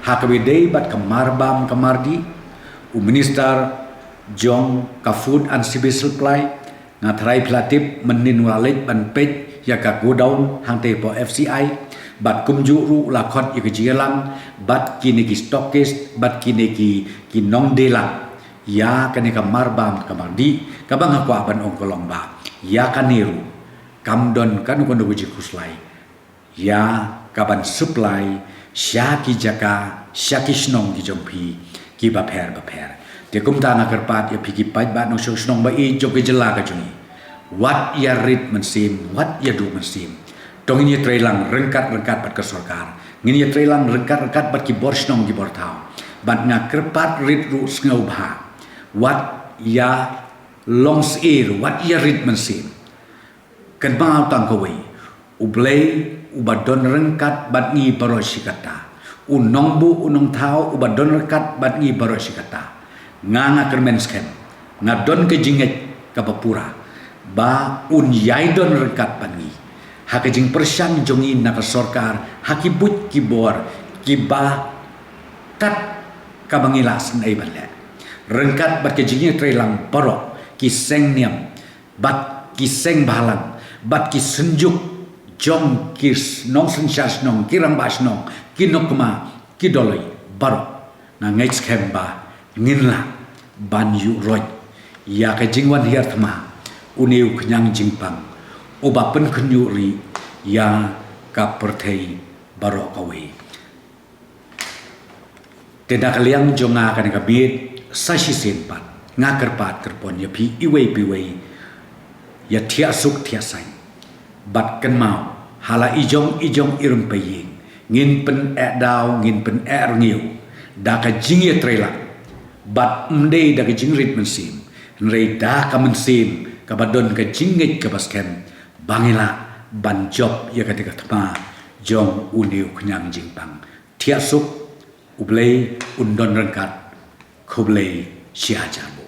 hakabidei bat kamarbam kamardi u minister jong ka food and civil supply ngatrai platif menin walit ban pej ya ka godown hangte po FCI bat kumju ru lakot ya kejilang bat kini ki stockist bat kini ki nong delang ya kani kamarbam kamardi kabang akwa ban ongkolong ba ya kaniru kamdon kanu kondo uji kuslai ya kaban supply syaki jaka syaki snong ki jompi ki baper te kumta na kerpat ya piki paj ba no snong ba i jok jela ka jungi wat ya rit mensim wat ya du mensim tong ini trailang rengkat pat ke sarkar ngini trailang rengkat bat ki bor snong ki bor tau bat na kerpat rit ru sngo ba wat ya longs ir wat ya rit mensim kan ba tang ko ublei ubadon rengkat bat ngi barosikata unong bu unong tau ubadon rengkat bat ngi barosikata nganga kermensken ngadon ke jinget ka papura ba un yaidon rengkat bat ngi hakajing persyang jongin na ka sarkar hakibut kibor kiba kat ka bangilas nai bale rengkat bat ke jinget trelang barok ki seng niam bat ki seng balang bat ki senjuk jom kis nong sensyas nong kirang bas nong kinokma kidoloi barok na ngais kemba nginla ban yu roj ya ka jingwan hiartma uneu kenyang jingpang oba pen kenyuri ya ka pertei barok kawe tidak liang jonga kan ka bit sashi senpat ngakerpat kerpon ya pi iwe ya tia suk tia sai bat kan mau hala ijong irum paying ngin pen daw ngin pen ngiu da ka jingye trela bat mdei da ka jingrit mensim nrei da ka mensim ka badon ka jingit ka basken bangila ban job ya ka tika tama jong uniu knyang jingpang tia suk ublei undon rengkat kublei siajan